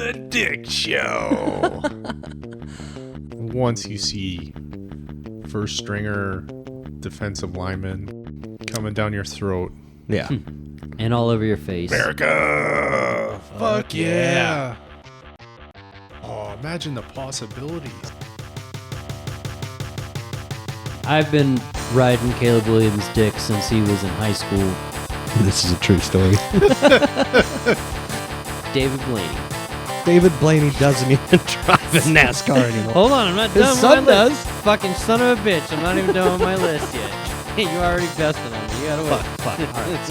The Dick Show. Once you see first stringer defensive lineman coming down your throat. Yeah. And all over your face. America! Fuck yeah! Oh, imagine the possibilities. I've been riding Caleb Williams' dick since he was in high school. This is a true story. David Blaney. David Blaney doesn't even drive in NASCAR anymore. Hold on, I'm not His done son with my does. list. Fucking son of a bitch. I'm not even done with my list yet. You already bested on me. You gotta wait. Fuck. All right,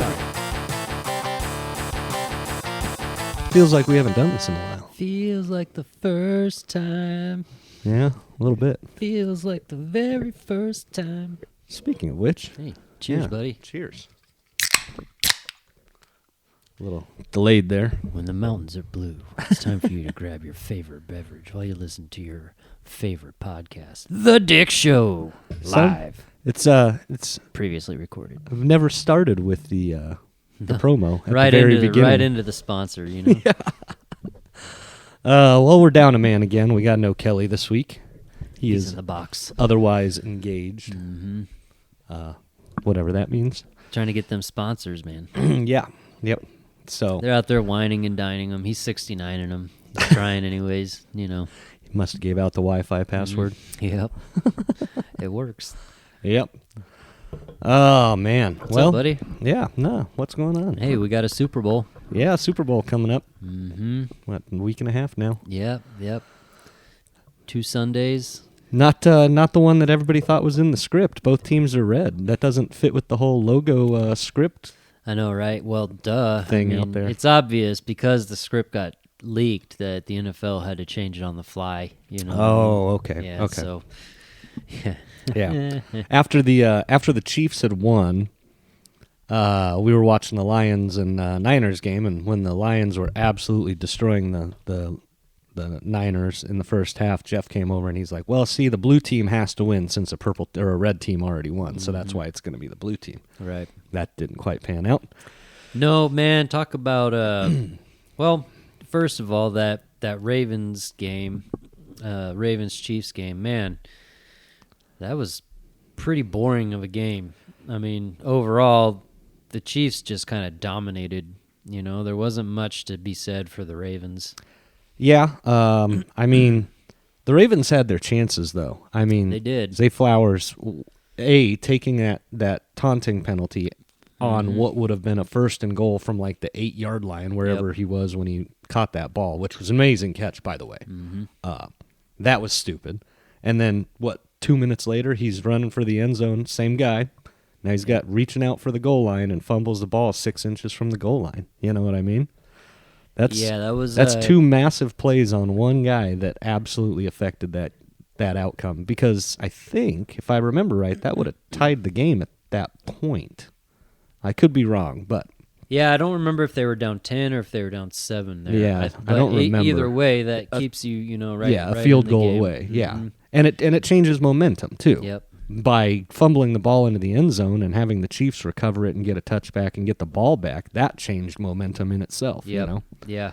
sorry. Feels like we haven't done this in a while. Feels like the first time. Yeah, a little bit. Feels like the very first time. Speaking of which. Hey, cheers, yeah, buddy. Cheers. A little delayed there. When the mountains are blue, it's time for you to grab your favorite beverage while you listen to your favorite podcast, The Dick Show, live. It's Previously recorded. I've never started with the promo at Right the very into beginning. right into the sponsor, you know. Yeah. Well, we're down a man again. We got no Kelly this week. He's is in the box. otherwise engaged. Mm-hmm. Whatever that means. Trying to get them sponsors, man. Yeah. Yep. So They're out there whining and dining them. He's 69 in them. He's trying anyways, you know. he must have gave out the Wi-Fi password. Yep. It works. Yep. Oh man. What's well, up, buddy? Yeah. No. What's going on? Hey, we got a Super Bowl. Yeah, Super Bowl coming up. Mm-hmm. What, a week and a half now? Yep. 2 Sundays. Not the one that everybody thought was in the script. Both teams are red. That doesn't fit with the whole logo script. I know, right? Well, duh. Thing out there. It's obvious because the script got leaked that the NFL had to change it on the fly. You know. Oh, okay. Yeah. Okay. So. Yeah. Yeah. After the Chiefs had won, we were watching the Lions and Niners game, and when the Lions were absolutely destroying the Niners in the first half, Jeff came over and he's like, "Well, see, the blue team has to win since a red team already won, so that's why it's going to be the blue team." Right. That didn't quite pan out. No, man. Talk about. Well, first of all, that Ravens game, Ravens Chiefs game, man. That was pretty boring of a game. I mean, overall, the Chiefs just kind of dominated. You know, there wasn't much to be said for the Ravens. Yeah, I mean, the Ravens had their chances, though. I mean, They did. Zay Flowers, taking that taunting penalty on what would have been a 1st and goal from like the 8-yard line, wherever he was when he caught that ball, which was an amazing catch, by the way. That was stupid. And then, 2 minutes later, he's running for the end zone, same guy. Now he's got reaching out for the goal line and fumbles the ball 6 inches from the goal line. You know what I mean? That's 2 massive plays on one guy that absolutely affected that outcome. Because I think, if I remember right, that would have tied the game at that point. I could be wrong, but Yeah, I don't remember if they were down 10 or if they were down 7 there. Yeah, I don't remember. Either way, that keeps you, right. yeah, right a field in the goal game. away. Yeah, Mhm. and it changes momentum too. Yep. By fumbling the ball into the end zone and having the Chiefs recover it and get a touchback and get the ball back, that changed momentum in itself. Yep. You know. Yeah.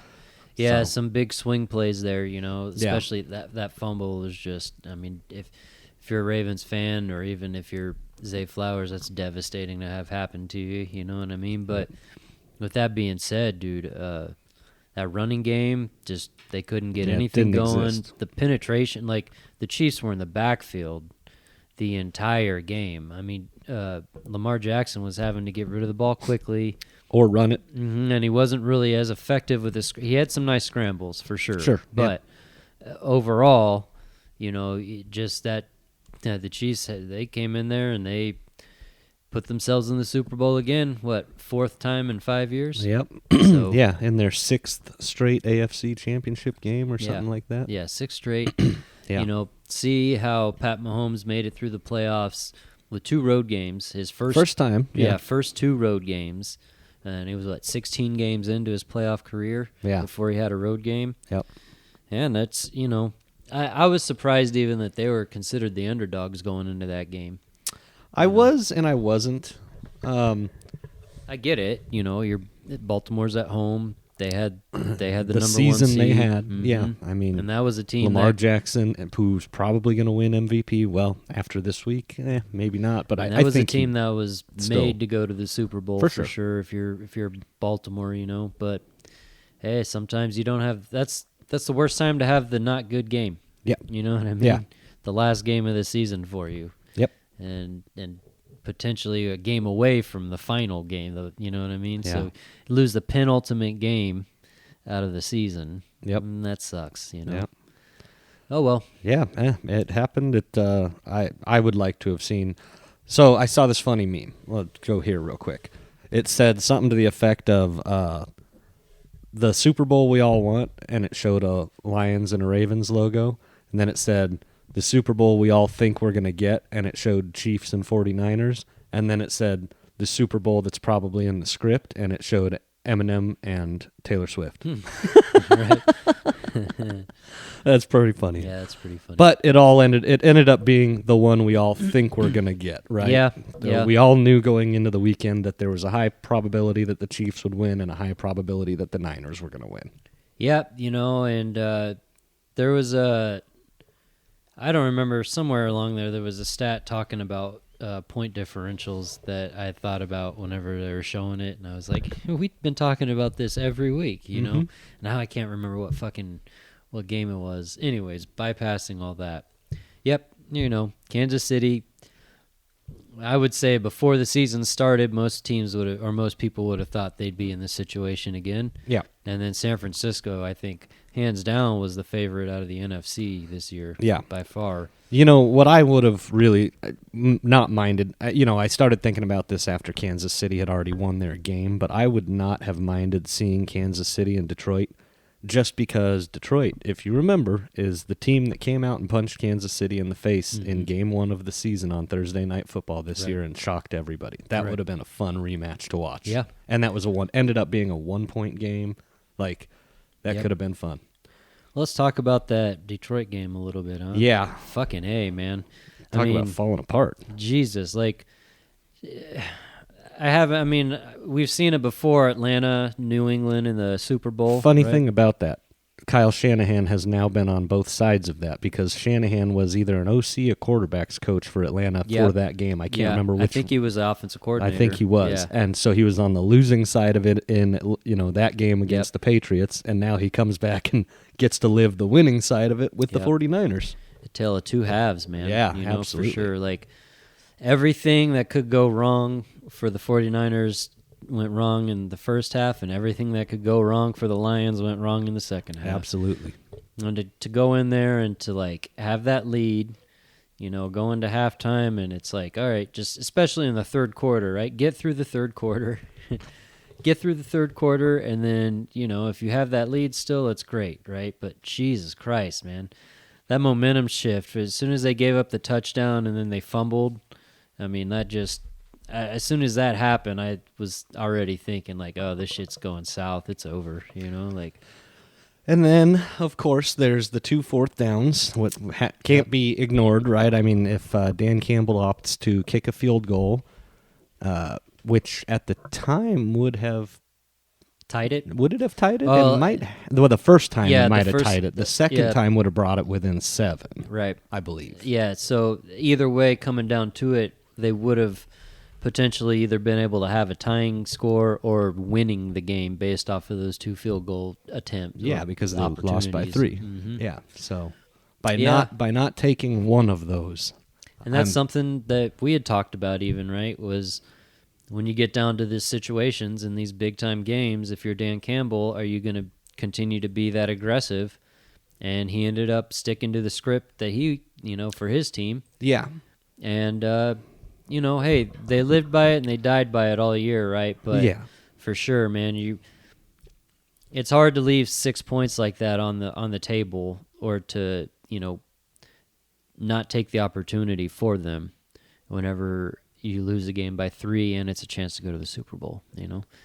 Yeah, So- some big swing plays there, especially that fumble was just, I mean, if you're a Ravens fan or even if you're Zay Flowers, that's devastating to have happen to you, you know what I mean? But with that being said, dude, that running game, just they couldn't get anything didn't going. exist. The penetration, like the Chiefs were in the backfield the entire game. I mean, Lamar Jackson was having to get rid of the ball quickly. Or run it. And he wasn't really as effective with his. He had some nice scrambles for sure. Sure, but overall, just that the Chiefs they came in there and they put themselves in the Super Bowl again. What, 4th time in 5 years? Yep. So, Yeah, in their 6th straight AFC championship game or something like that. Yeah, 6 straight. Yeah. See how Pat Mahomes made it through the playoffs with 2 road games. His first time. Yeah, first 2 road games. And he was, 16 games into his playoff career before he had a road game. Yep. And that's, I was surprised even that they were considered the underdogs going into that game. I was and I wasn't. I get it. Baltimore's at home. They had the number the one season seed. they had. Mhm. Yeah, I mean, And that was a team Lamar that, Jackson, who's probably going to win MVP. Well, after this week, maybe not. But and I that was a think team that was still- made to go to the Super Bowl For for sure. sure. If you're Baltimore, But hey, sometimes you don't have. That's the worst time to have the not good game. Yeah. You know what I mean? Yeah. The last game of the season for you. Yep. And potentially a game away from the final game. You know what I mean? Yeah. So lose the penultimate game out of the season. Yep. And that sucks. Yeah. Oh well. Yeah, it happened. I would like to have seen. So I saw this funny meme. Let's go here real quick. It said something to the effect of the Super Bowl we all want, and it showed a Lions and a Ravens logo, and then it said the Super Bowl we all think we're going to get, and it showed Chiefs and 49ers, and then it said the Super Bowl that's probably in the script, and it showed Eminem and Taylor Swift. Right. That's pretty funny. Yeah, that's pretty funny. But it ended up being the one we all think we're going to get, right? Yeah, So yeah. we all knew going into the weekend that there was a high probability that the Chiefs would win and a high probability that the Niners were going to win. Yeah, and there was I don't remember, somewhere along there was a stat talking about point differentials that I thought about whenever they were showing it, and I was like, we've been talking about this every week, know? Now I can't remember what game it was. Anyways, bypassing all that. Yep, Kansas City, I would say before the season started, most people would have thought they'd be in this situation again. Yeah. And then San Francisco, I think, hands down, was the favorite out of the NFC this year. Yeah. By far. What I would have really not minded, I started thinking about this after Kansas City had already won their game, but I would not have minded seeing Kansas City and Detroit, just because Detroit, if you remember, is the team that came out and punched Kansas City in the face in game 1 of the season on Thursday Night Football this year and shocked everybody. That would have been a fun rematch to watch. Yeah. And that was ended up being a 1-point game. Like, that could have been fun. Let's talk about that Detroit game a little bit, huh? Yeah. Fucking A, man. Talk about falling apart. Jesus, we've seen it before, Atlanta, New England in the Super Bowl. Funny right? thing about that, Kyle Shanahan has now been on both sides of that, because Shanahan was either an OC, a quarterback's coach for Atlanta for that game. I can't remember which. I think he was the offensive coordinator. I think he was. Yeah. And so he was on the losing side of it in that game against the Patriots, and now he comes back and gets to live the winning side of it with the 49ers. A tale of two halves, man. Yeah, For absolutely. sure. Everything that could go wrong for the 49ers went wrong in the first half, and everything that could go wrong for the Lions went wrong in the second half. Absolutely. And to go in there and to have that lead, go into halftime, and it's all right, just especially in the third quarter, right? Get through the third quarter. And then, if you have that lead still, it's great, right? But Jesus Christ, man. That momentum shift, as soon as they gave up the touchdown and then they fumbled, as soon as that happened, I was already thinking oh, this shit's going south. It's over, And then, of course, there's the 2 4th downs. What can't be ignored, right? If Dan Campbell opts to kick a field goal, which at the time would have tied it. Would it have tied it? Well, It might. Well, the first time yeah, it the might have first- tied it. The second yeah. time would have brought it within 7, Right. I believe. Yeah, so either way, coming down to it, they would have potentially either been able to have a tying score or winning the game based off of those 2 field goal attempts. Yeah, or because they lost by opportunities. 3. Mhm. Yeah, so by Yeah. not taking one of those, And that's I'm- something that we had talked about even, right, was when you get down to these situations in these big-time games, if you're Dan Campbell, are you going to continue to be that aggressive? And he ended up sticking to the script that he, for his team. yeah, And, hey, they lived by it and they died by it all year, right? But yeah, for sure, man, it's hard to leave 6 points like that on the table, or to, not take the opportunity for them whenever you lose a game by 3 and it's a chance to go to the Super Bowl,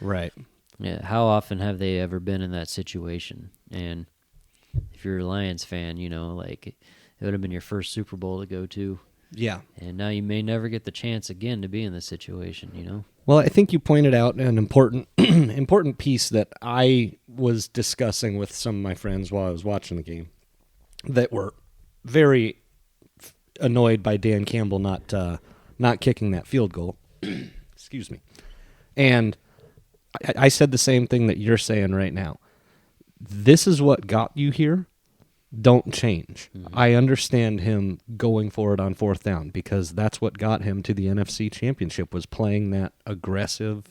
right. Yeah, how often have they ever been in that situation? And if you're a Lions fan, it would have been your first Super Bowl to go to. Yeah. And now you may never get the chance again to be in this situation, you know? Well, I think you pointed out an important important piece that I was discussing with some of my friends while I was watching the game that were very annoyed by Dan Campbell not kicking that field goal. Excuse me. And I said the same thing that you're saying right now. This is what got you here. Don't change. Mm-hmm. I understand him going for it on fourth down because that's what got him to the NFC Championship, was playing that aggressive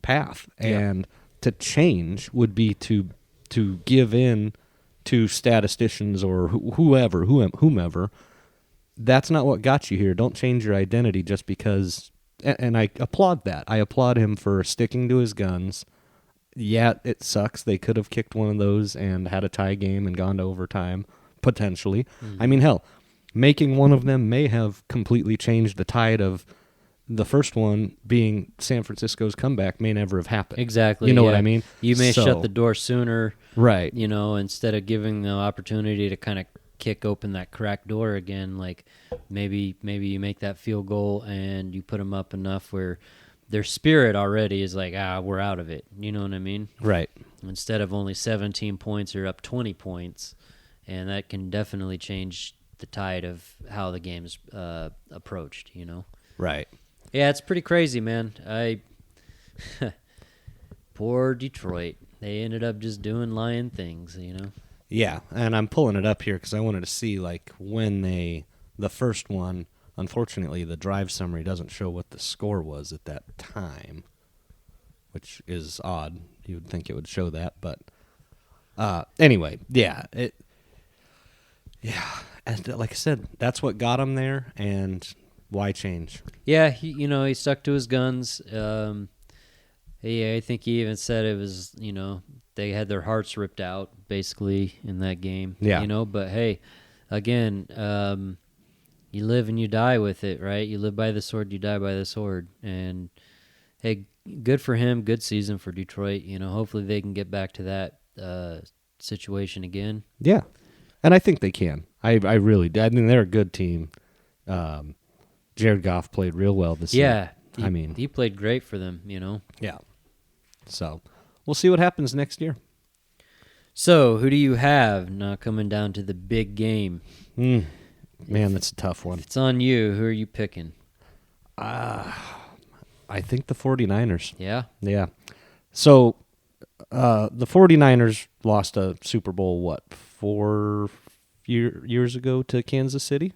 path. Yeah. And to change would be to give in to statisticians or whomever. That's not what got you here. Don't change your identity just because. And I applaud that. I applaud him for sticking to his guns. Yeah, it sucks. They could have kicked one of those and had a tie game and gone to overtime, potentially. I mean, hell, making one of them may have completely changed the tide of the first one being San Francisco's comeback may never have happened. Exactly. You know what yeah. I mean? You may So- shut the door sooner, Right. you know, instead of giving the opportunity to kind of kick open that cracked door again. Like maybe you make that field goal and you put them up enough where their spirit already is like, we're out of it. You know what I mean? Right. Instead of only 17 points, you're up 20 points, and that can definitely change the tide of how the game's approached, you know? Right. Yeah, it's pretty crazy, man. Poor Detroit. They ended up just doing lion things, you know? Yeah, and I'm pulling it up here because I wanted to see, like, when the first one, unfortunately, the drive summary doesn't show what the score was at that time, which is odd. You would think it would show that, but anyway, yeah. And like I said, that's what got him there, and why change? Yeah, he stuck to his guns. I think he even said it was, they had their hearts ripped out, basically, in that game. Yeah. But hey, again, you live and you die with it, right? You live by the sword, you die by the sword. And hey, good for him, good season for Detroit. Hopefully they can get back to that situation again. Yeah, and I think they can. I really do. I mean, they're a good team. Jared Goff played real well this year. Yeah, he played great for them, Yeah. So we'll see what happens next year. So who do you have now coming down to the big game? Man, that's a tough one. It's on you. Who are you picking? I think the 49ers. Yeah? Yeah. So the 49ers lost a Super Bowl, 4 years ago to Kansas City?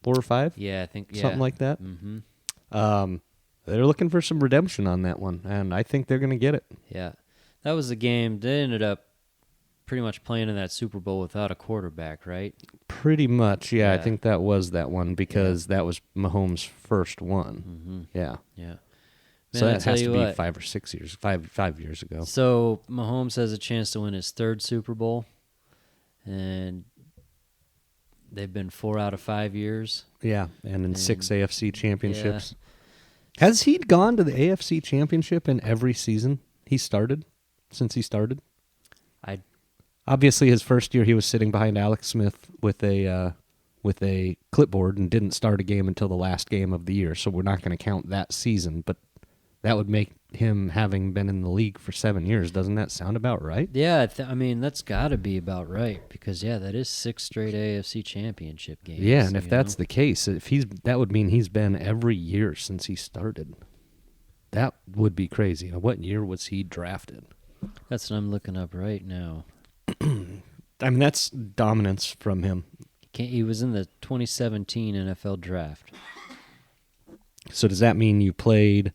4 or 5? Yeah, I think Something like that. Mm-hmm. They're looking for some redemption on that one, and I think they're going to get it. Yeah. That was the game. They ended up pretty much playing in that Super Bowl without a quarterback, right? Pretty much, yeah. I Yeah. think that was that one because that was Mahomes' first one. Mm-hmm. Yeah. Yeah. So Man, I that tell has to you be what. 5 or 6 years, 5 years ago. So Mahomes has a chance to win his 3rd Super Bowl, and they've been 4 out of 5 years. Yeah, and in 6 AFC championships. Yeah. Has he gone to the AFC championship in every season since he started? Obviously, his first year he was sitting behind Alex Smith with a clipboard and didn't start a game until the last game of the year. So we're not going to count that season, but that would make him having been in the league for 7 years. Doesn't that sound about right? Yeah, that's got to be about right because, that is 6 straight AFC championship games. Yeah, and if that's the case, that would mean he's been every year since he started. That would be crazy. What year was he drafted? That's what I'm looking up right now. I mean, that's dominance from him. He was in the 2017 NFL draft. So does that mean you played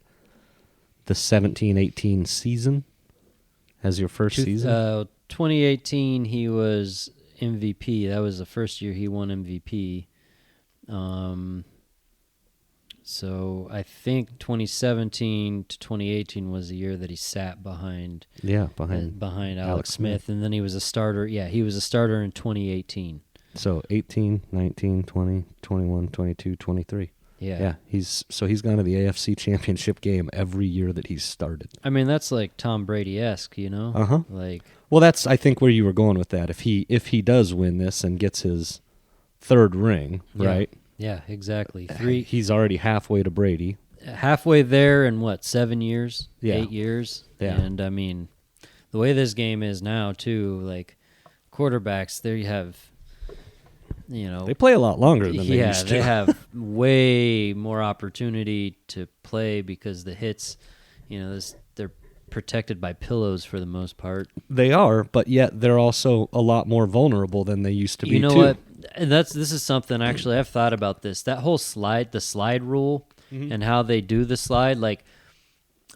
the 17-18 season as your first season? 2018, he was MVP. That was the first year he won MVP. So I think 2017 to 2018 was the year that he sat behind behind Alex Smith, and then he was a starter. Yeah, he was a starter in 2018. So 18, 19, 20, 21, 22, 23. Yeah. He's gone to the AFC Championship game every year that he's started. I mean, that's like Tom Brady-esque, Uh-huh. Like, well, that's I think where you were going with that. If he does win this and gets his 3rd ring, Yeah. right? Yeah, exactly. He's already halfway to Brady. Halfway there in what, 7 years? Yeah. 8 years? Yeah. And I mean, the way this game is now too, like quarterbacks, there you have, They play a lot longer than they used to. they have way more opportunity to play because the hits, they're protected by pillows for the most part. They are, but yet they're also a lot more vulnerable than they used to be. You know too. what? And this is something actually I've thought about this. That whole the slide rule, and how they do the slide. Like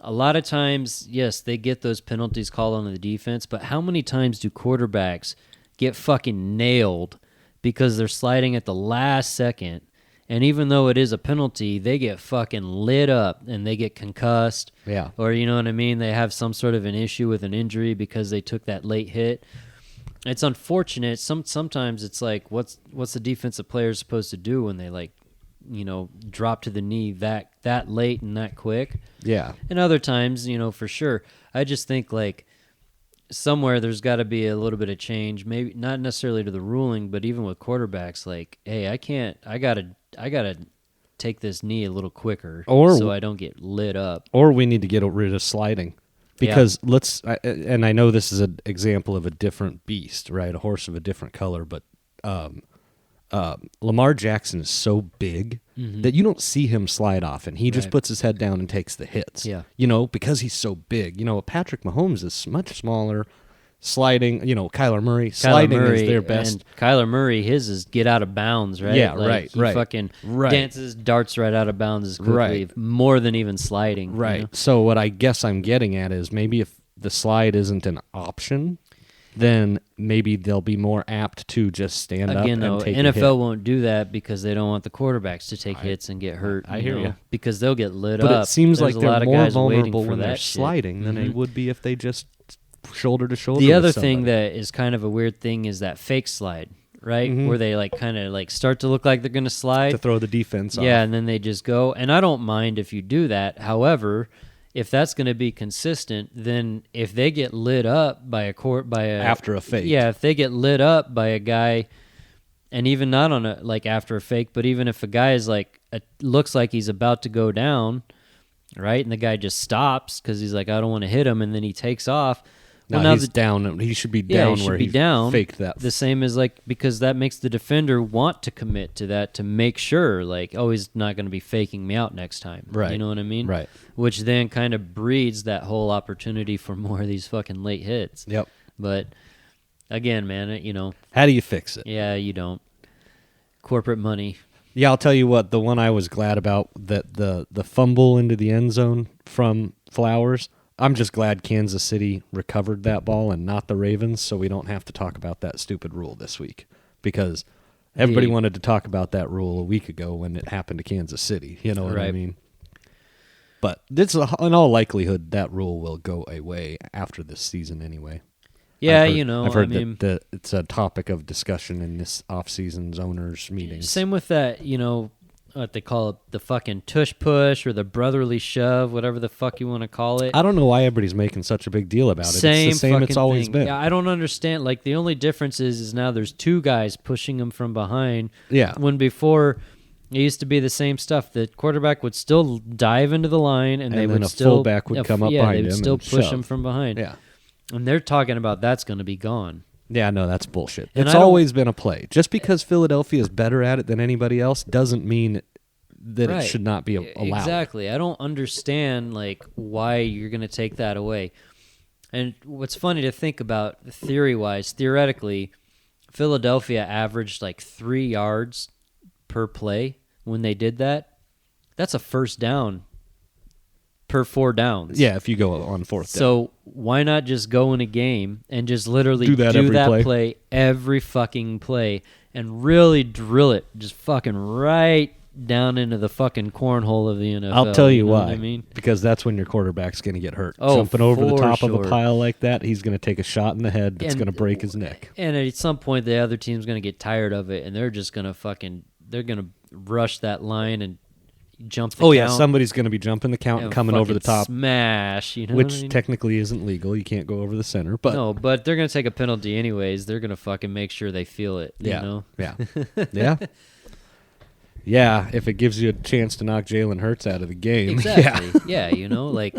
a lot of times, yes, they get those penalties called on the defense, but how many times do quarterbacks get fucking nailed because they're sliding at the last second? And even though it is a penalty, they get fucking lit up and they get concussed. Yeah. Or, you know what I mean? They have some sort of an issue with an injury because they took that late hit. It's unfortunate. Sometimes it's like, what's the defensive player supposed to do when they drop to the knee that late and that quick? Yeah. And other times, for sure. I just think like somewhere there's got to be a little bit of change. Maybe not necessarily to the ruling, but even with quarterbacks, like, hey, I gotta take this knee a little quicker, so I don't get lit up. Or we need to get rid of sliding. Because and I know this is an example of a different beast, right? A horse of a different color, but Lamar Jackson is so big that you don't see him slide off, and he just puts his head down and takes the hits. Yeah. Because he's so big. Patrick Mahomes is much smaller. Sliding, Kyler Murray. Sliding is their best. And Kyler Murray, his is get out of bounds, right? Yeah, like he fucking dances, darts right out of bounds as quickly, more than even sliding. Right. So what I guess I'm getting at is maybe if the slide isn't an option, then maybe they'll be more apt to just stand up and take a hit. NFL won't do that because they don't want the quarterbacks to take hits and get hurt. I hear you. Because they'll get lit up. But it seems There's like a lot they're of more guys waiting vulnerable for when they're that shit. sliding than they would be if they just shoulder to shoulder. The other with thing somebody. that is kind of a weird thing is that fake slide, right? Where they kind of start to look like they're going to slide. To throw the defense off. Yeah, and then they just go. And I don't mind if you do that. However, if that's going to be consistent, then if they get lit up by after a fake. Yeah, if they get lit up by a guy, and even not on after a fake, but even if a guy is looks like he's about to go down, right? And the guy just stops because he's like, I don't want to hit him, and then he takes off. Well, now he's down. He should be down where he faked that. The same as because that makes the defender want to commit to that to make sure, he's not going to be faking me out next time. Right. You know what I mean? Right. Which then kind of breeds that whole opportunity for more of these fucking late hits. Yep. But again, man, how do you fix it? Yeah, you don't. Corporate money. Yeah, I'll tell you what. The one I was glad about, that the fumble into the end zone from Flowers. I'm just glad Kansas City recovered that ball and not the Ravens, so we don't have to talk about that stupid rule this week. Because everybody wanted to talk about that rule a week ago when it happened to Kansas City. You know what I mean? But in all likelihood, that rule will go away after this season anyway. Yeah, I've heard that it's a topic of discussion in this off-season's owners' meetings. Same with that, what they call it, the fucking tush push or the brotherly shove, whatever the fuck you want to call it. I don't know why everybody's making such a big deal about it. It's the same it's always been. Yeah, I don't understand. The only difference is now there's two guys pushing him from behind. Yeah. When before it used to be the same stuff. The quarterback would still dive into the line, and they would still fullback would come up behind him. They would still and push shove him from behind. Yeah. And they're talking about that's going to be gone. Yeah, no, that's bullshit. And it's always been a play. Just because Philadelphia is better at it than anybody else doesn't mean that it should not be allowed. Exactly. I don't understand why you're going to take that away. And what's funny to think about theoretically, Philadelphia averaged 3 yards per play when they did that. That's a first down per 4 downs. Yeah, if you go on fourth down. So why not just go in a game and just literally do that play every fucking play and really drill it just fucking right down into the fucking cornhole of the NFL. I'll tell you why. What I mean? Because that's when your quarterback's going to get hurt. Oh, jumping over the top for of a sure. pile like that, he's going to take a shot in the head that's going to break his neck. And at some point, the other team's going to get tired of it, and they're just going to they're going to rush that line and jump the count. Oh, yeah, somebody's going to be jumping the count and coming over the top. Smash, which what I mean? Technically isn't legal. You can't go over the center. But no, but they're going to take a penalty anyways. They're going to fucking make sure they feel it, you know? Yeah. Yeah. Yeah, if it gives you a chance to knock Jalen Hurts out of the game. Exactly. Yeah, like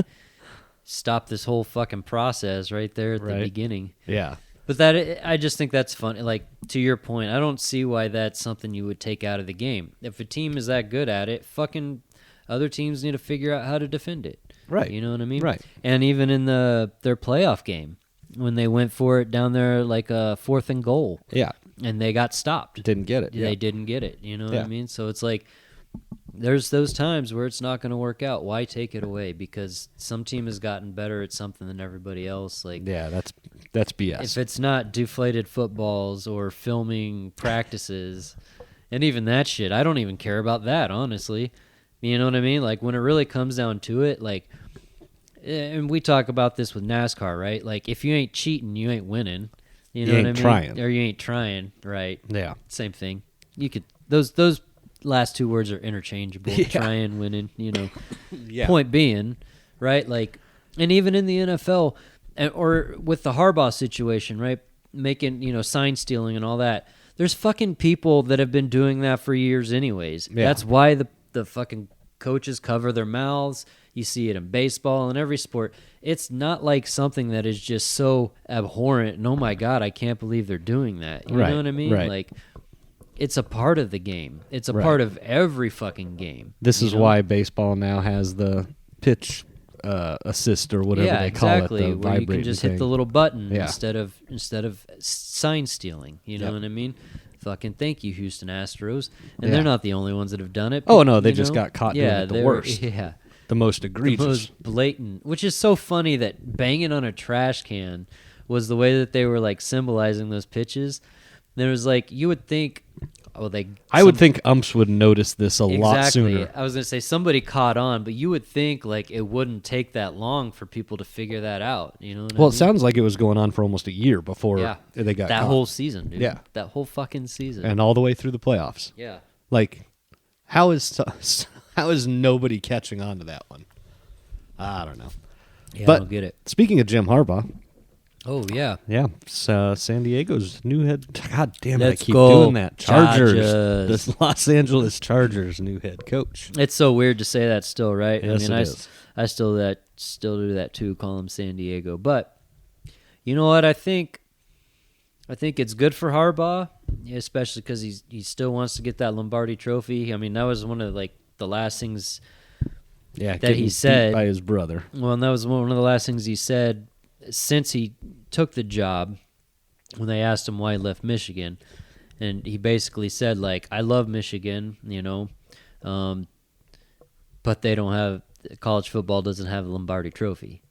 stop this whole fucking process right there at the beginning. Yeah. But I just think that's fun. Like, to your point, I don't see why that's something you would take out of the game. If a team is that good at it, fucking other teams need to figure out how to defend it. Right. You know what I mean? Right. And even in their playoff game, when they went for it down there like a 4th and goal. Yeah. And they got stopped. Didn't get it. They didn't get it. You know what I mean? So it's like, there's those times where it's not going to work out. Why take it away? Because some team has gotten better at something than everybody else. Like, yeah, that's BS. if it's not deflated footballs or filming practices, and even that shit, I don't even care about that, honestly. You know what I mean? Like, when it really comes down to it, like, and we talk about this with NASCAR, right? Like, if you ain't cheating, you ain't winning. You know what I mean? Trying. Or you ain't trying, right? Yeah. Same thing. You could those last two words are interchangeable. Yeah. Trying, winning, Yeah. Point being, right? Like, and even in the NFL, or with the Harbaugh situation, right? Making, sign stealing and all that. There's fucking people that have been doing that for years anyways. Yeah. That's why the fucking coaches cover their mouths. You see it in baseball and every sport. It's not like something that is just so abhorrent. And, oh, my God, I can't believe they're doing that. You know what I mean? Right. Like, it's a part of the game. It's a Right. part of every fucking game. This is why baseball now has the pitch assist or whatever they call exactly, it. The where you can just hit the little button Yeah. instead of sign stealing. You know what I mean? Fucking thank you, Houston Astros. And they're not the only ones that have done it. Oh, no, they you just know? got caught doing it the they're- worst. Yeah. The most egregious. The most blatant, which is so funny that banging on a trash can was the way that they were like symbolizing those pitches. There was like, you would think, I would think umps would notice this a lot sooner. I was going to say somebody caught on, but you would think like it wouldn't take that long for people to figure that out. You know what I Well, mean? it sounds like it was going on for almost a year before they got that caught. whole season, dude. Yeah. That whole fucking season. And all the way through the playoffs. yeah. Like, how is nobody catching on to that one? I don't know. Yeah, But- I don't get it. Speaking of Jim Harbaugh, Oh, yeah. yeah, San Diego's new head. God damn it, Let's I keep go, doing that. Chargers, Chargers. the Los Angeles Chargers' new head coach. It's so weird to say that still, right? Yes, I mean, it is. I still do that too, call him San Diego. But you know what? I think it's good for Harbaugh, especially because he still wants to get that Lombardi trophy. I mean, that was one of like the last things. Yeah, That getting he beat said- by his brother. Well, and that was one of the last things he said since he took the job when they asked him why he left Michigan. And he basically said, like, I love Michigan, but they don't have – college football doesn't have a Lombardi trophy.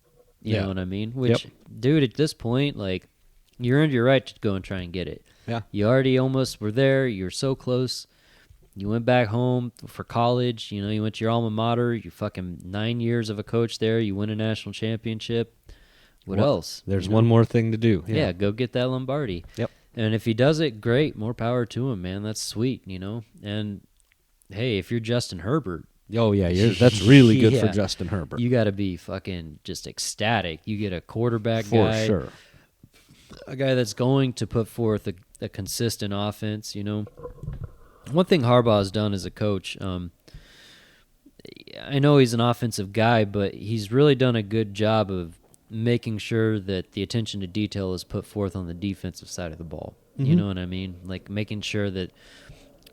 You know what I mean? Which, dude, at this point, like, you earned your right to go and try and get it. Yeah. You already almost were there. You were so close. You went back home for college. You went to your alma mater. You fucking 9 years of a coach there. You win a national championship. What else? There's one more thing to do. Yeah, go get that Lombardi. Yep. And if he does it, great. More power to him, man. That's sweet, And, hey, if you're Justin Herbert, Oh, yeah, that's really good for Yeah. Justin Herbert. you got to be fucking just ecstatic. You get a quarterback for guy, sure. a guy that's going to put forth a consistent offense, One thing Harbaugh has done as a coach, I know he's an offensive guy, but he's really done a good job of making sure that the attention to detail is put forth on the defensive side of the ball. You know what I mean? Like making sure that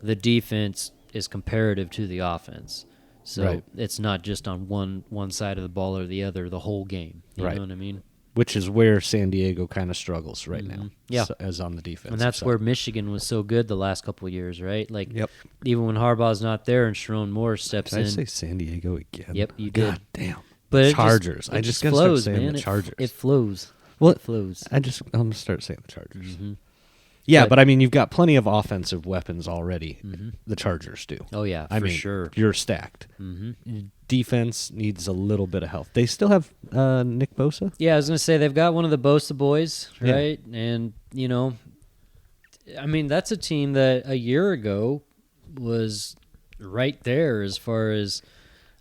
the defense is comparative to the offense. So it's not just on one side of the ball or the other the whole game. You know what I mean? Which is where San Diego kind of struggles right now. Yeah. As on the defense. And that's where Michigan was so good the last couple of years, right? Like, Yep. even when Harbaugh's not there and Sharon Moore steps Did I in. say San Diego again? Yep, you God did. damn. But it Chargers. Just, I it just just gotta flows, start saying man. the Chargers. It flows. Well, It flows. I'm gonna start saying the Chargers. Yeah, but I mean, you've got plenty of offensive weapons already. The Chargers do. Oh, yeah, I for mean, sure. you're stacked. Defense needs a little bit of help. They still have Nick Bosa. Yeah, I was going to say they've got one of the Bosa boys, Yeah. right? And, I mean, that's a team that a year ago was right there as far as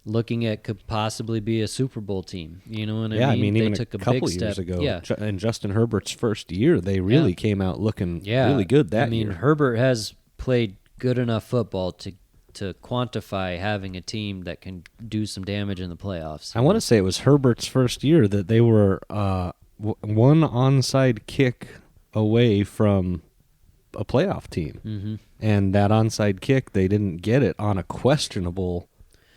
looking at could possibly be a Super Bowl team. You know what I mean? I mean, they even took a couple big years step. ago, Yeah. in Justin Herbert's first year, they really Yeah. came out looking Yeah. really good that I mean, year. Herbert has played good enough football to to quantify having a team that can do some damage in the playoffs. I want to say it was Herbert's first year that they were one onside kick away from a playoff team. Mm-hmm. And that onside kick, they didn't get it on a questionable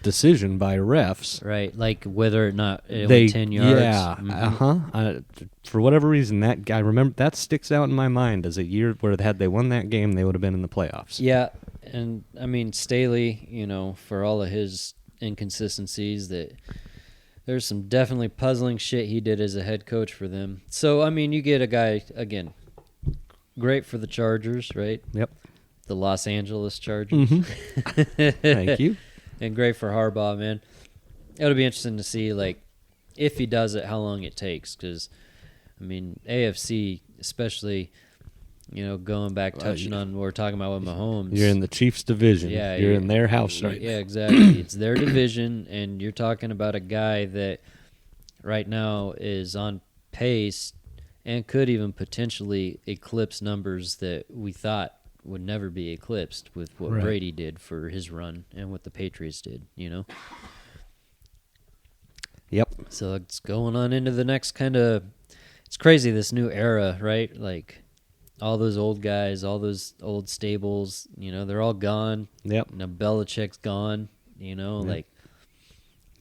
decision by refs. Right, like whether or not it went 10 yards. Yeah, Mhm. For whatever reason, that guy, remember, that sticks out in my mind as a year where had they won that game, they would have been in the playoffs. Yeah, and I mean Staley, for all of his inconsistencies, that there's some definitely puzzling shit he did as a head coach for them. So I mean, you get a guy again, great for the Chargers, right? Yep. The Los Angeles Chargers. Thank you. And great for Harbaugh, man. It'll be interesting to see, like, if he does it, how long it takes. Because, I mean, AFC, especially, going back, touching on what we're talking about with Mahomes. You're in the Chiefs division. Yeah, you're in their house right Yeah, exactly. It's their division, and you're talking about a guy that right now is on pace and could even potentially eclipse numbers that we thought would never be eclipsed with what Right. Brady did for his run and what the Patriots did, Yep. So it's going on into the next it's crazy, this new era, right? Like all those old guys, all those old stables, they're all gone. Yep. Now Belichick's gone, like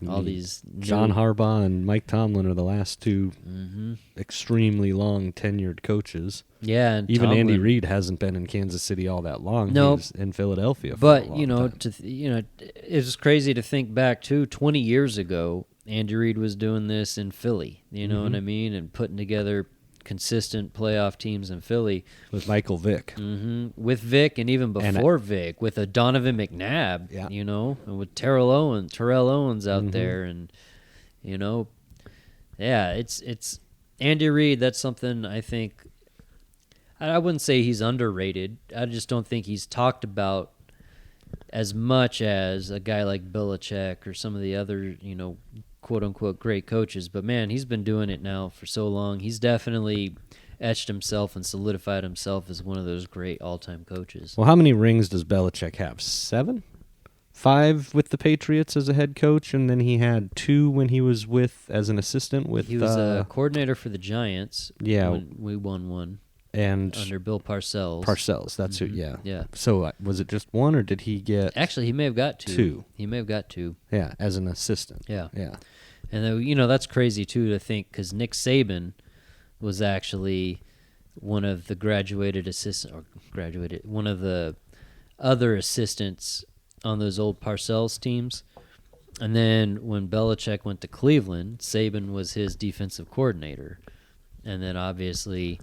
all these John Harbaugh and Mike Tomlin are the last two Mhm. extremely long tetenured coaches. Yeah, and Even Tomlin, Andy Reid hasn't been in Kansas City all that long. Nope. He's in Philadelphia for a But long time. it's crazy to think back to 20 years ago. Andy Reid was doing this in Philly. You know what I mean, and putting together consistent playoff teams in Philly. With Michael Vick. With Vic, and even before Vic, with a Donovan McNabb, Yeah. and with Terrell Owens out there, and it's Andy Reid. That's something I think. I wouldn't say he's underrated. I just don't think he's talked about as much as a guy like Belichick or some of the other, quote unquote great coaches. But man, he's been doing it now for so long. He's definitely etched himself and solidified himself as one of those great all-time coaches. Well, how many rings does Belichick have? 7? 5 with the Patriots as a head coach, and then he had 2 when he was as an assistant with. He was a coordinator for the Giants. Yeah. When we won one and under Bill Parcells. Parcells, that's who. Yeah. Yeah. So was it just 1, or did he get? Actually, he may have got 2. 2. He may have got 2. Yeah, as an assistant. Yeah. Yeah. And then, that's crazy too to think, because Nick Saban was actually one of the one of the other assistants on those old Parcells teams. And then when Belichick went to Cleveland, Saban was his defensive coordinator. And then obviously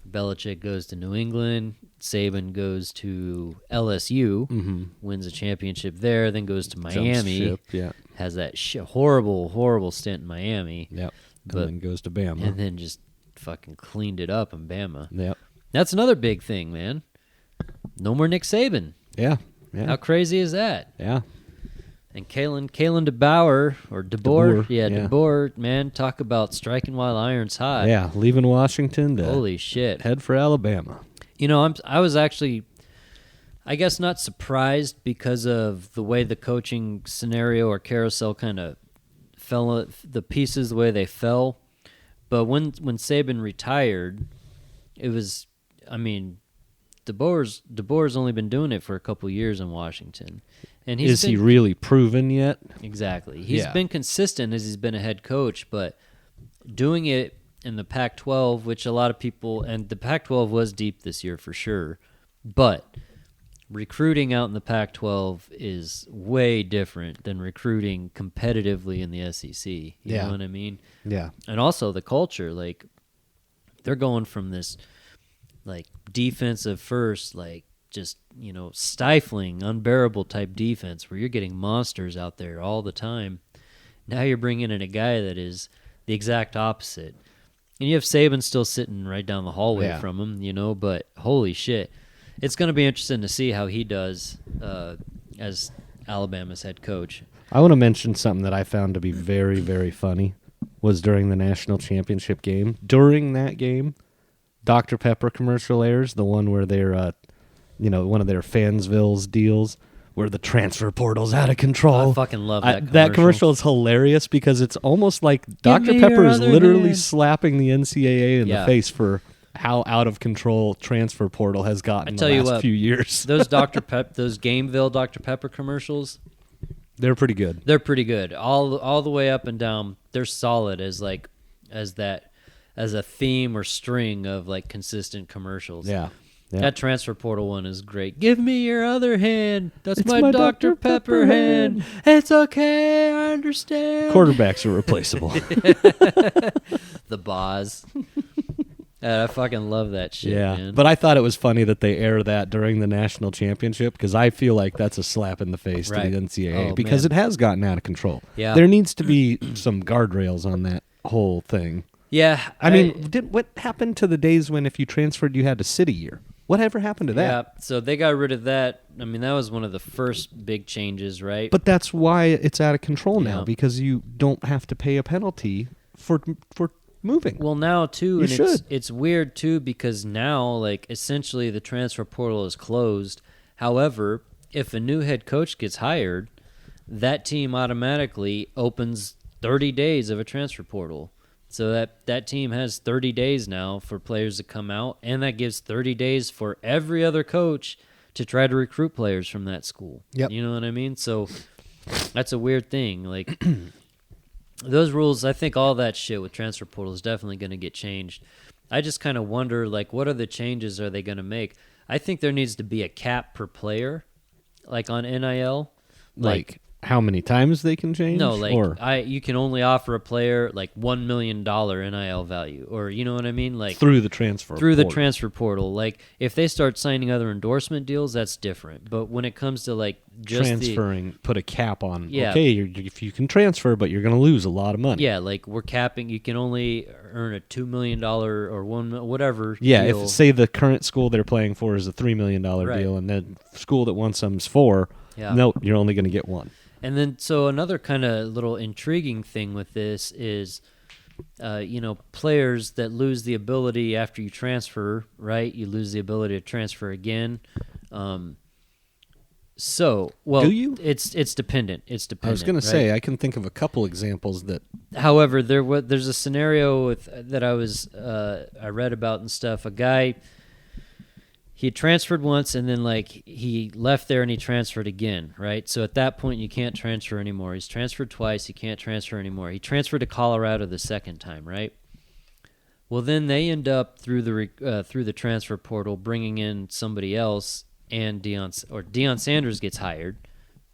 Belichick goes to New England, Saban goes to LSU, wins a championship there, then goes to Miami, Jumps ship, yeah. has that horrible, horrible stint in Miami. Yep. But- And then goes to Bama. And then just fucking cleaned it up in Bama. Yep. That's another big thing, man. No more Nick Saban. Yeah. Yeah. How crazy is that? Yeah. And Kalen DeBoer, or DeBoer. Yeah. DeBoer, man, talk about striking while iron's hot. Yeah. Leaving Washington to Holy shit. head for Alabama. I was actually, I guess, not surprised because of the way the coaching scenario or carousel kind of fell, the pieces the way they fell. But when Saban retired, it was, DeBoer's only been doing it for a couple years in Washington. And Is he really proven yet? Exactly. He's Yeah. been consistent as he's been a head coach, but doing it in the Pac-12, which a lot of people, and the Pac-12 was deep this year for sure, but recruiting out in the Pac-12 is way different than recruiting competitively in the SEC. You know what I mean? Yeah. And also the culture, like they're going from this like defensive first, like just, stifling, unbearable type defense where you're getting monsters out there all the time. Now you're bringing in a guy that is the exact opposite. And you have Saban still sitting right down the hallway from him, but holy shit. It's going to be interesting to see how he does as Alabama's head coach. I want to mention something that I found to be very, very funny was during the national championship game. During that game, Dr. Pepper commercial airs, the one where they're, one of their Fansville's deals, where the transfer portal's out of control. I fucking love that commercial. That commercial is hilarious because it's almost like Dr. me your Pepper is other literally hand. slapping the NCAA in Yeah. the face for how out of control transfer portal has gotten tell the you last what, few years. those those Gameville Dr. Pepper commercials, They're pretty good. they're pretty good. All the way up and down, they're solid as a theme or string of like consistent commercials. Yeah. Yeah. That transfer portal one is great. Give me your other hand. That's It's my, my Dr. Dr. Pepper Pepper hand. It's okay. I understand. Quarterbacks are replaceable. The Boz. I fucking love that shit, Yeah, man. but I thought it was funny that they air that during the national championship because I feel like that's a slap in the face Right. to the NCAA Oh, because man. it has gotten out of control. Yeah. There needs to be some guardrails on that whole thing. yeah, I mean, what happened to the days when if you transferred you had to sit a year? Whatever happened to that? yeah. So they got rid of that. I mean, that was one of the first big changes, right? But that's why it's out of control now Yeah. because you don't have to pay a penalty for moving. well, now too, You and should. it's weird too because now, like, essentially the transfer portal is closed. However, if a new head coach gets hired, that team automatically opens 30 days of a transfer portal. So that team has 30 days now for players to come out, and that gives 30 days for every other coach to try to recruit players from that school. Yep. You know what I mean? So that's a weird thing. Like those rules, I think all that shit with transfer portal is definitely going to get changed. I just kind of wonder, like, what other changes are they going to make? I think there needs to be a cap per player, like on NIL. like how many times they can change? No, like or you can only offer a player like $1 million NIL value, or you know what I mean, like through the transfer through the portal. transfer portal. Like if they start signing other endorsement deals, that's different. But when it comes to like just transferring, put a cap on. Yeah. Okay, if you can transfer, but you're going to lose a lot of money. yeah, like we're capping. You can only earn a $2 million or whatever. Yeah, deal. if say the current school they're playing for is a $3 million Right. deal, and the school that wants them's $4, Yeah. no, you're only going to get one. And then, so another kind of little intriguing thing with this is, players that lose the ability after you transfer, right? You lose the ability to transfer again. Well, Do you? It's dependent. It's dependent. I was going to right? say I can think of a couple examples that However, there's a scenario that I read about and stuff. A guy, he had transferred once and then like he left there and he transferred again, right? So at that point you can't transfer anymore. He's transferred twice, he can't transfer anymore. He transferred to Colorado the second time, right? Well, then they end up through the transfer portal bringing in somebody else, and Deion Sanders gets hired,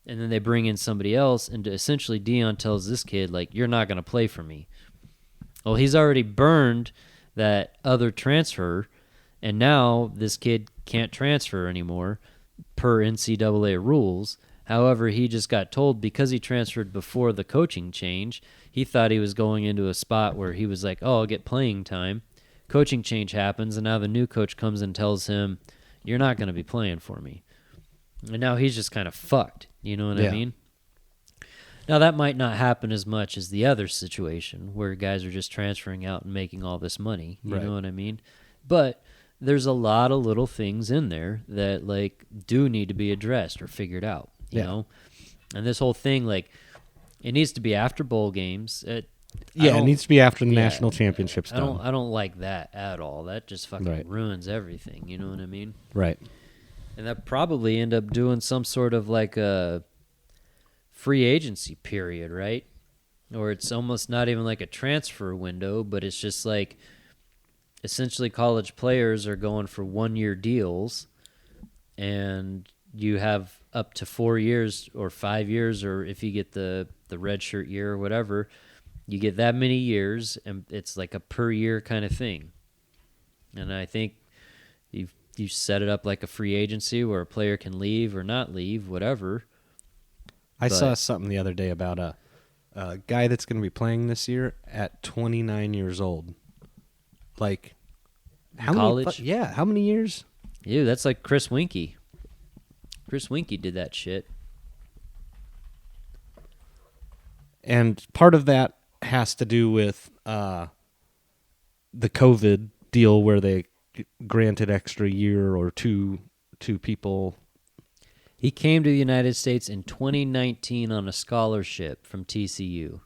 and then they bring in somebody else, and essentially Deion tells this kid like, you're not going to play for me. Well, he's already burned that other transfer, and now this kid can't transfer anymore per NCAA rules. However, he just got told because he transferred before the coaching change, he thought he was going into a spot where he was like, oh, I'll get playing time. Coaching change happens, and now the new coach comes and tells him, you're not going to be playing for me. And now he's just kind of fucked. You know what I Yeah. mean? Now, that might not happen as much as the other situation where guys are just transferring out and making all this money. You Right. know what I mean? But there's a lot of little things in there that, like, do need to be addressed or figured out, you Yeah. know? And this whole thing, like, it needs to be after bowl games. it needs to be after the national championship's I done. don't like that at all. That just fucking Right. ruins everything. You know what I mean? Right. And that probably end up doing some sort of like a free agency period, right? Or it's almost not even like a transfer window, but it's just like essentially college players are going for 1-year deals, and you have up to 4 years or 5 years, or if you get the red shirt year or whatever, you get that many years, and it's like a per year kind of thing. And I think you set it up like a free agency where a player can leave or not leave, whatever. I But- saw something the other day about a guy that's going to be playing this year at 29 years old. Like, how College? many? How many years? Ew, that's like Chris Winkie. Chris Winkie did that shit. And part of that has to do with the COVID deal where they granted extra year or two to people. He came to the United States in 2019 on a scholarship from TCU.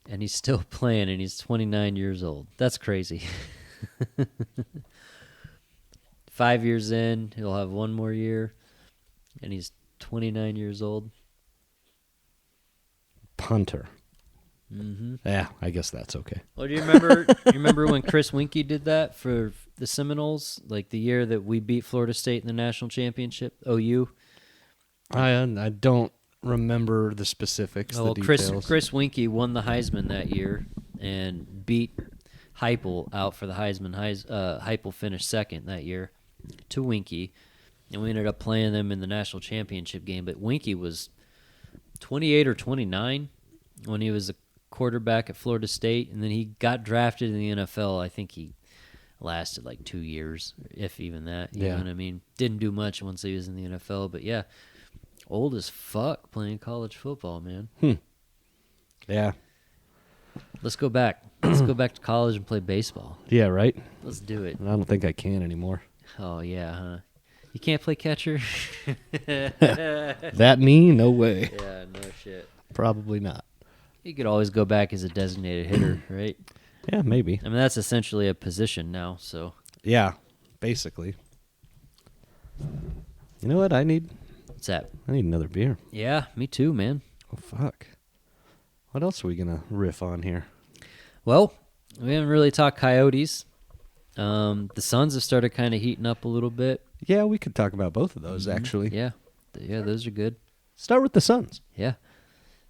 And he's still playing, and he's 29 years old. That's crazy. 5 years in, he'll have one more year, and he's 29 years old. Punter. Mm-hmm. Yeah, I guess that's okay. Well, do you remember? You remember when Chris Winkie did that for the Seminoles, like the year that we beat Florida State in the national championship? OU. I don't remember the specifics. Oh, well, the details. Chris Winkie won the Heisman that year and beat Heupel out for the Heisman. Heupel finished second that year to Winkie, and we ended up playing them in the national championship game. But Winkie was 28 or 29 when he was a quarterback at Florida State, and then he got drafted in the NFL. I think he lasted like 2 years, if even that. You know what I mean? Didn't do much once he was in the NFL, but yeah, old as fuck playing college football, man. Yeah. Let's go back. Let's go back to college and play baseball. Yeah, right? Let's do it. I don't think I can anymore. Oh, yeah, huh? You can't play catcher? That knee? No way. Yeah, no shit. Probably not. You could always go back as a designated hitter, right? Yeah, maybe. I mean, that's essentially a position now, so. Yeah, basically. You know what I need? What's that? I need another beer. Yeah, me too, man. Oh, fuck. What else are we going to riff on here? Well, we haven't really talked Coyotes. The Suns have started kind of heating up a little bit. Yeah, we could talk about both of those, actually. Yeah, those are good. Start with the Suns. Yeah.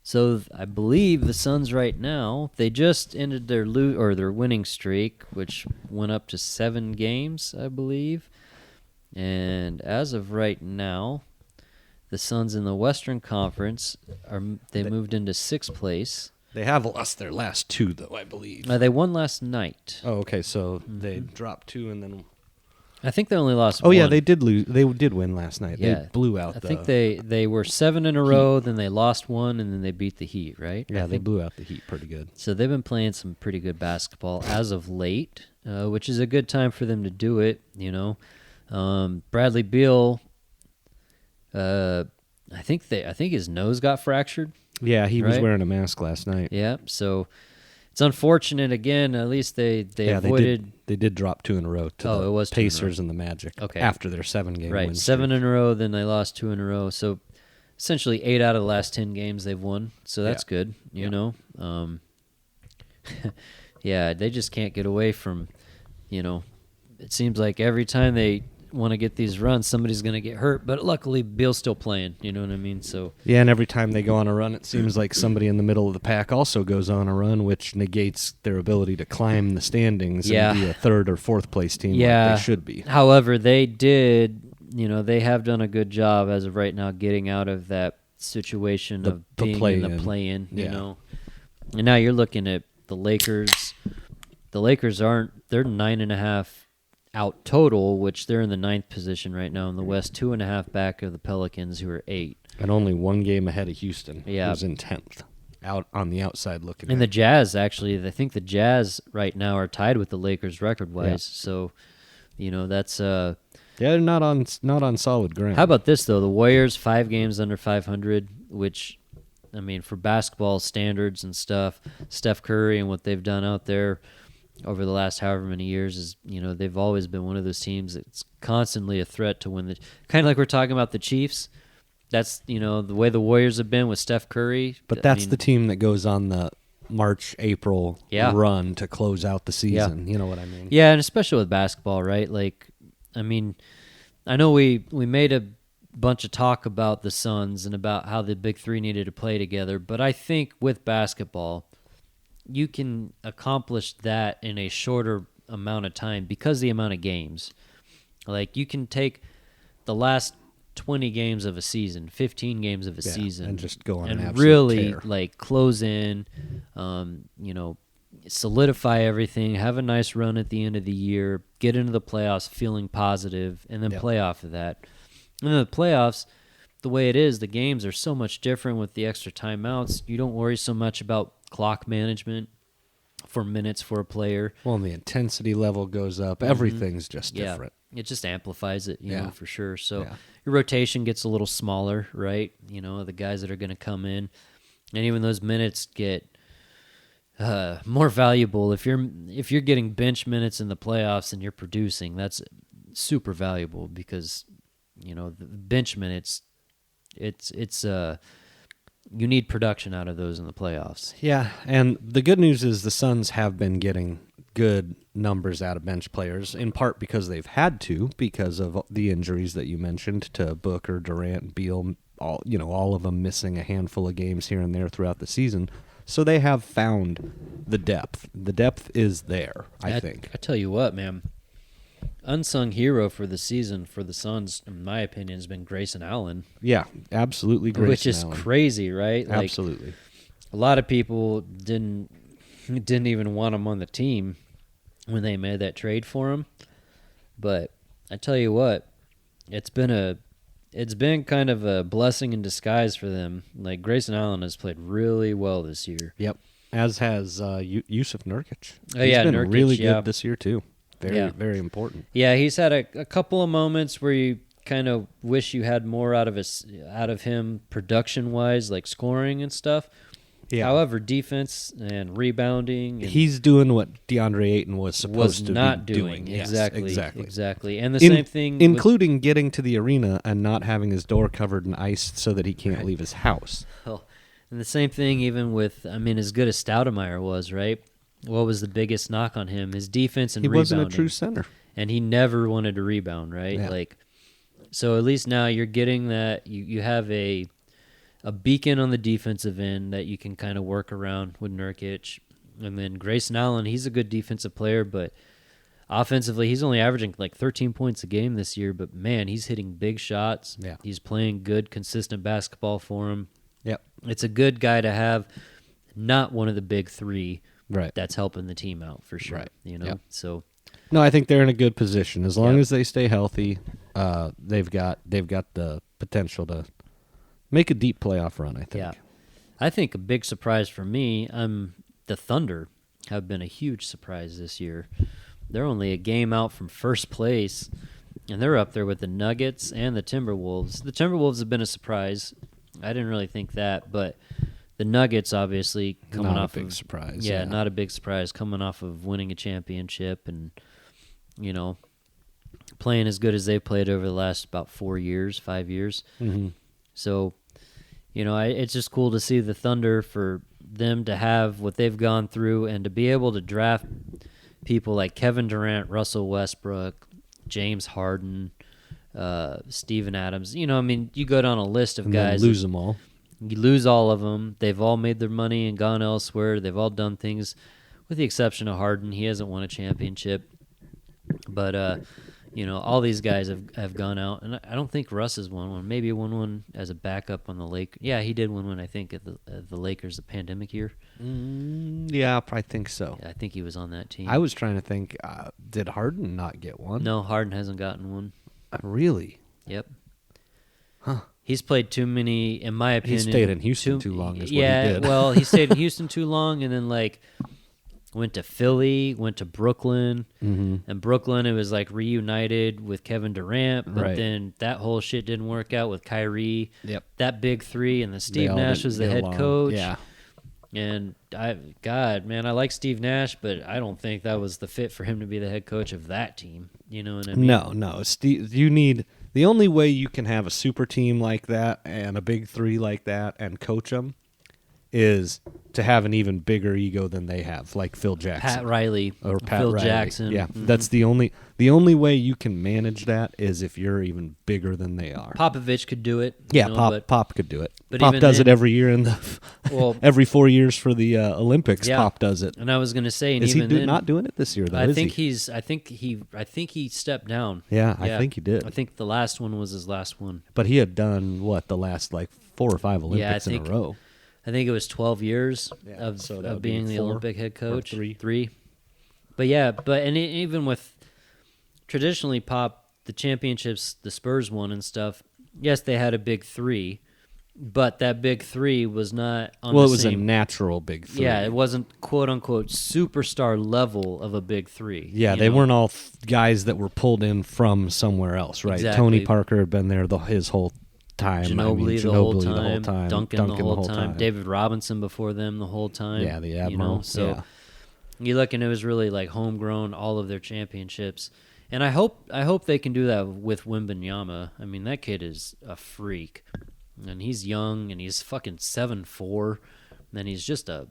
So I believe the Suns right now, they just ended their their winning streak, which went up to 7 games, I believe. And as of right now, the Suns in the Western Conference they moved into 6th place. They have lost their last 2, though, I believe. They won last night. Oh, okay. So they dropped 2 and then. I think they only lost. Oh, 1. yeah, they did lose. They did win last night. Yeah. They blew out. I think they were 7 in a row. Then they lost 1, and then they beat the Heat. Right? Yeah, they blew out the Heat pretty good. So they've been playing some pretty good basketball as of late, which is a good time for them to do it. You know, Bradley Beal. I think his nose got fractured. Yeah, he was Right? wearing a mask last night. Yeah, so it's unfortunate. Again, at least they avoided. They did drop 2 in a row to it was 2 in a Pacers and the Magic. Okay. After their 7-game Right, win 7 in a row. Then they lost 2 in a row. So essentially, 8 out of the last 10 games they've won. So that's good. You know, yeah, they just can't get away from. You know, it seems like every time they want to get these runs, somebody's going to get hurt. But luckily, Beal's still playing. You know what I mean? So Yeah, and every time they go on a run, it seems like somebody in the middle of the pack also goes on a run, which negates their ability to climb the standings and be a 3rd or 4th place team like they should be. However, they have done a good job as of right now getting out of that situation of being in the play-in, you know. And now you're looking at the Lakers. The Lakers they're 9.5 out total, which they're in the 9th position right now in the West, 2.5 back of the Pelicans, who are 8. And only 1 game ahead of Houston, Yeah. who's in 10th, out on the outside looking And in. the Jazz, actually, I think the Jazz right now are tied with the Lakers record-wise. Yeah. So, you know, that's Yeah, they're not on solid ground. How about this, though? The Warriors, 5 games under 500, which, I mean, for basketball standards and stuff, Steph Curry and what they've done out there over the last however many years is, you know, they've always been one of those teams that's constantly a threat to win the, kind of like we're talking about the Chiefs. That's, you know, the way the Warriors have been with Steph Curry. But that's the team that goes on the March, April run to close out the season. You know what I mean? Yeah, and especially with basketball, right? Like, I mean, I know we made a bunch of talk about the Suns and about how the big 3 needed to play together, but I think with basketball, you can accomplish that in a shorter amount of time because of the amount of games. Like, you can take the last 20 games of a season, 15 games of a season, and just go on an and absolute really tear. like close in, you know, solidify everything, have a nice run at the end of the year, get into the playoffs feeling positive, and then play off of that. And then the playoffs, the way it is, the games are so much different with the extra timeouts. You don't worry so much about clock management for minutes for a player. Well, and the intensity level goes up. Everything's just different. it just amplifies it, you Yeah. know, for sure. So Yeah. your rotation gets a little smaller, right? You know, the guys that are going to come in, and even those minutes get more valuable if you're getting bench minutes in the playoffs and you're producing. That's super valuable because you know the bench minutes. It's you need production out of those in the playoffs. Yeah, and the good news is the Suns have been getting good numbers out of bench players, in part because they've had to, because of the injuries that you mentioned to Booker, Durant, Beal, all of them missing a handful of games here and there throughout the season. So they have found the depth. The depth is there, I think. I tell you what, man. Unsung hero for the season for the Suns, in my opinion, has been Grayson Allen. Yeah, absolutely great. Which is crazy, right? Like, absolutely. a lot of people didn't even want him on the team when they made that trade for him. But I tell you what, it's been kind of a blessing in disguise for them. Like, Grayson Allen has played really well this year. Yep. As has Yusuf Nurkic. Oh, He's yeah, been Nurkic, really yeah. good this year, too. Very, Yeah. very important. Yeah, he's had a couple of moments where you kind of wish you had more out of him production-wise, like scoring and stuff. Yeah. However, defense and rebounding, and He's doing what DeAndre Ayton was supposed to not be doing. Yes, Exactly. And the same thing, including getting to the arena and not having his door covered in ice so that he can't leave his house. and the same thing even with, I mean, as good as Stoudemire was, right? What was the biggest knock on him? His defense and He rebounding. wasn't a true center. And he never wanted to rebound, right? Yeah. Like, so at least now you're getting that. You have a beacon on the defensive end that you can kind of work around with Nurkic. And then Grayson Allen, he's a good defensive player, but offensively, he's only averaging like 13 points a game this year. But, man, he's hitting big shots. Yeah. He's playing good, consistent basketball for him. Yep. It's a good guy to have, not one of the big three Right. that's helping the team out for sure. Right. You know, Yep. so No, I think they're in a good position. As long Yep. as they stay healthy, they've got the potential to make a deep playoff run, I think. yeah. I think a big surprise for me, the Thunder have been a huge surprise this year. They're only a game out from first place, and they're up there with the Nuggets and the Timberwolves. The Timberwolves have been a surprise. I didn't really think that, but the Nuggets obviously coming Not off a big of surprise. Yeah, not a big surprise coming off of winning a championship and, you know, playing as good as they played over the last about 5 years. Mm-hmm. So, you know, it's just cool to see the Thunder, for them to have what they've gone through and to be able to draft people like Kevin Durant, Russell Westbrook, James Harden, Steven Adams. You know, I mean, you go down a list of And guys. then lose them all. You lose all of them. They've all made their money and gone elsewhere. They've all done things, with the exception of Harden. He hasn't won a championship. But, you know, all these guys have gone out. And I don't think Russ has won one. Maybe he won one as a backup on the Lakers. Yeah, he did win one, I think, at the Lakers, the pandemic year. Yeah, I think so. Yeah, I think he was on that team. I was trying to think, did Harden not get one? No, Harden hasn't gotten one. Really? Yep. Huh. He's played too many, in my opinion. He stayed in Houston too long is what he did. Well, he stayed in Houston too long, and then, like, went to Philly, went to Brooklyn. Mm-hmm. And Brooklyn, it was, like, reunited with Kevin Durant, but Right. then that whole shit didn't work out with Kyrie. Yep. That big three, and then They Steve all Nash didn't was the get head along. coach. Yeah. And I like Steve Nash, but I don't think that was the fit for him to be the head coach of that team. You know what I mean? No. Steve, you need the only way you can have a super team like that and a big three like that and coach them is to have an even bigger ego than they have, like Phil Jackson. Pat Riley or Pat Phil Riley. Jackson. Yeah, Mhm. that's the only way you can manage that is if you're even bigger than they are. Popovich could do it. Yeah, you know, Pop could do it. but Pop even does then- it every year in the Well, every 4 years for the Olympics. Yeah. Pop does it. and I was going to say, and Is he even then, not doing it this year though? I is think he? I think he stepped down. Yeah, I think he did. I think the last one was his last one. But he had done the last like 4 or 5 Olympics in think- a row. I think it was 12 years Yeah, so that of would be being the 4 Olympic head coach. or 3. 3. But yeah, even with traditionally Pop, the championships the Spurs won and stuff, yes, they had a big three, but that big three was not on Well, the it was a same. natural big three. Yeah, it wasn't quote unquote superstar level of a big three. Yeah, you they know? weren't all guys that were pulled in from somewhere else, right? Exactly. Tony Parker had been there his whole time. Ginobili, the whole time, Duncan the whole time, David Robinson before them the whole time. Yeah, the Admiral. You know? So yeah. you look, and it was really like homegrown, all of their championships. And I hope they can do that with Wembanyama. I mean, that kid is a freak, and he's young, and he's fucking 7'4", and he's just a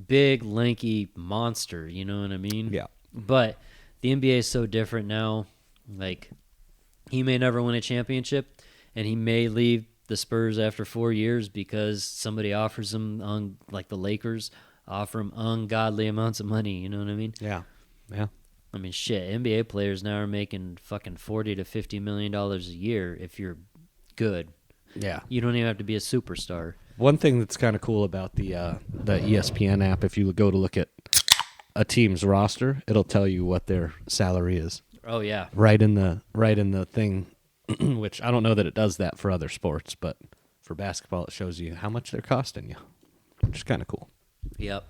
big, lanky monster. You know what I mean? Yeah. But the NBA is so different now. Like, he may never win a championship, and he may leave the Spurs after 4 years because somebody offers him, like the Lakers, offer him ungodly amounts of money. You know what I mean? Yeah. Yeah. I mean, shit. NBA players now are making fucking $40 to $50 million a year if you're good. Yeah. You don't even have to be a superstar. One thing that's kind of cool about the ESPN app, if you go to look at a team's roster, it'll tell you what their salary is Oh yeah, right in the thing. Which I don't know that it does that for other sports, but for basketball, it shows you how much they're costing you, which is kind of cool. yep.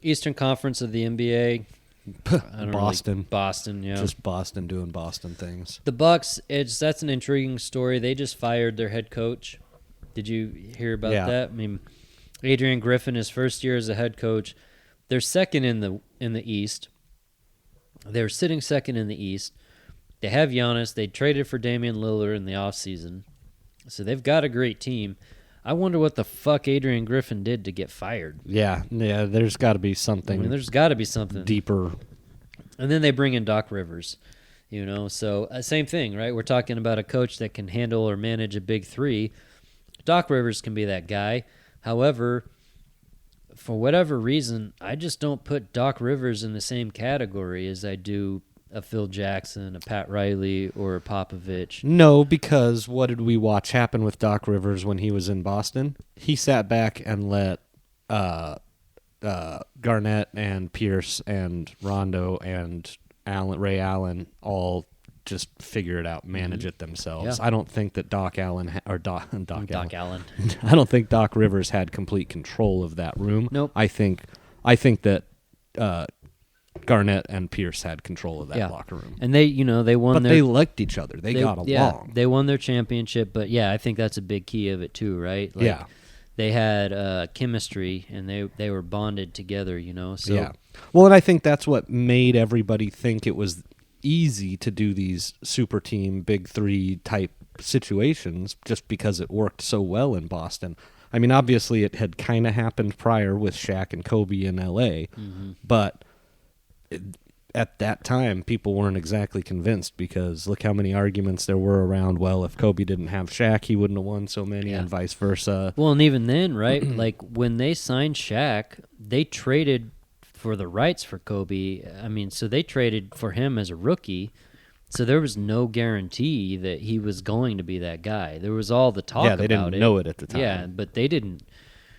Eastern Conference of the NBA. I don't Boston. Boston, yeah. Just Boston doing Boston things. The Bucks. That's an intriguing story. They just fired their head coach. Did you hear about Yeah. that? I mean, Adrian Griffin, his first year as a head coach, they're second in the East. They're sitting second in the East. They have Giannis. They traded for Damian Lillard in the offseason. So they've got a great team. I wonder what the fuck Adrian Griffin did to get fired. Yeah. There's got to be I something mean, there's got to be something deeper. And then they bring in Doc Rivers, So same thing, right? We're talking about a coach that can handle or manage a big three. Doc Rivers can be that guy. However, for whatever reason, I just don't put Doc Rivers in the same category as I do a Phil Jackson, a Pat Riley, or a Popovich. No, because what did we watch happen with Doc Rivers when he was in Boston? He sat back and let Garnett and Pierce and Rondo and Ray Allen all just figure it out, manage it themselves. Yeah. I don't think that Doc Allen. Allen. I don't think Doc Rivers had complete control of that room. Nope. I think that Garnett and Pierce had control of that locker room. And they won But their... they liked each other. They got along. Yeah, they won their championship, but yeah, I think that's a big key of it too, right? Like, Yeah. They had chemistry, and they were bonded together, So yeah. Well, and I think that's what made everybody think it was easy to do these super team, big three type situations just because it worked so well in Boston. I mean, obviously it had kind of happened prior with Shaq and Kobe in L.A., but at that time, people weren't exactly convinced because look how many arguments there were around, well, if Kobe didn't have Shaq, he wouldn't have won so many, and vice versa. Well, and even then, right? Like when they signed Shaq, they traded for the rights for Kobe. I mean, so they traded for him as a rookie. So there was no guarantee that he was going to be that guy. There was all the talk about it. Yeah, they didn't know it at the time. Yeah, but they didn't.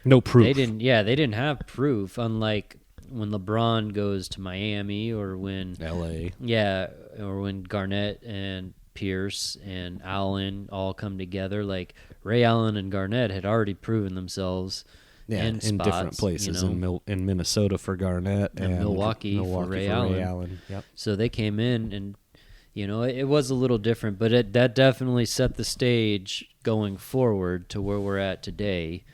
No proof. They didn't have proof, unlike when LeBron goes to Miami or when L.A. Yeah, or when Garnett and Pierce and Allen all come together. Like Ray Allen and Garnett had already proven themselves in spots, different places in Minnesota for Garnett and Milwaukee for Ray Allen. Yep. So they came in and it was a little different, but that definitely set the stage going forward to where we're at today.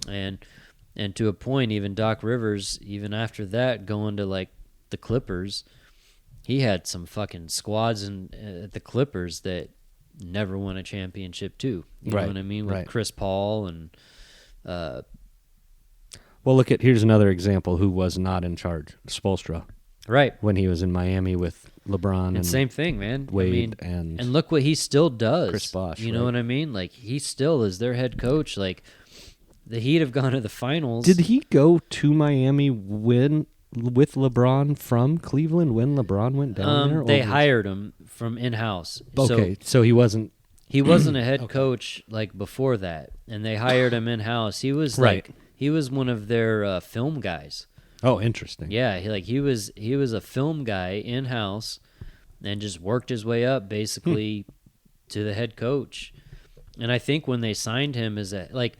And to a point, even Doc Rivers, even after that, going to like the Clippers, he had some fucking squads at the Clippers that never won a championship too. You know what I mean? With Chris Paul and well, here's another example who was not in charge, Spoelstra. Right. When he was in Miami with LeBron and same thing, man. Wade and look what he still does. Chris Bosh. You know what I mean? Like he still is their head coach. Like the Heat have gone to the finals. Did he go to Miami with LeBron from Cleveland when LeBron went down there? They hired him from in-house. Okay, so he wasn't. He wasn't a head coach like before that, and they hired him in-house. He was he was one of their film guys. Oh, interesting. Yeah, he was a film guy in-house, and just worked his way up basically to the head coach. And I think when they signed him, is that like,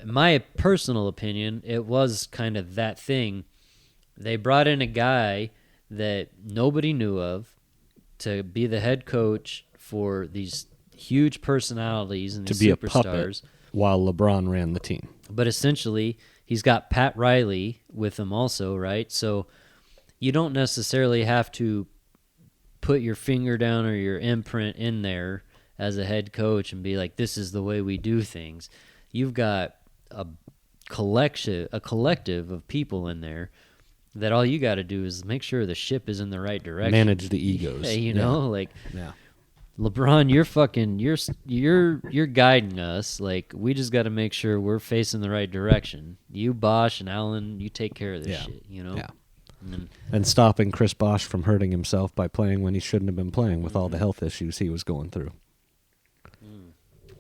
my personal opinion, it was kind of that thing. They brought in a guy that nobody knew of to be the head coach for these huge personalities and To these be a superstars. puppet while LeBron ran the team. But essentially, he's got Pat Riley with him also, right? So you don't necessarily have to put your finger down or your imprint in there as a head coach and be like, this is the way we do things. You've got a collective of people in there that all you got to do is make sure the ship is in the right direction. Manage the egos. Yeah, you know, like Yeah. LeBron, you're guiding us. Like, we just got to make sure we're facing the right direction. You, Bosch, and Allen, you take care of this shit. You know. Yeah. And And stopping Chris Bosh from hurting himself by playing when he shouldn't have been playing with all the health issues he was going through.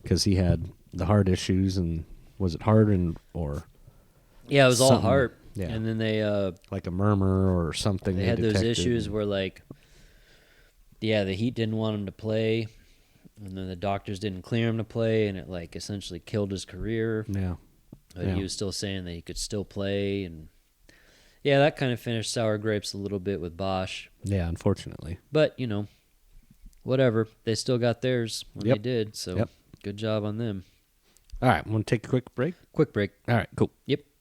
Because he had the heart issues, and was it heart or yeah, it was all something- heart. yeah. And then they like a murmur or something? they had those detected. issues where, like, yeah, the Heat didn't want him to play, and then the doctors didn't clear him to play, and it like essentially killed his career. Yeah. But Yeah. he was still saying that he could still play, and yeah, that kind of finished sour grapes a little bit with Bosch. Yeah, unfortunately. But, you know, whatever. They still got theirs when Yep. they did, so Yep. good job on them. All right, want to take a quick break? Quick break. All right, cool. Yep.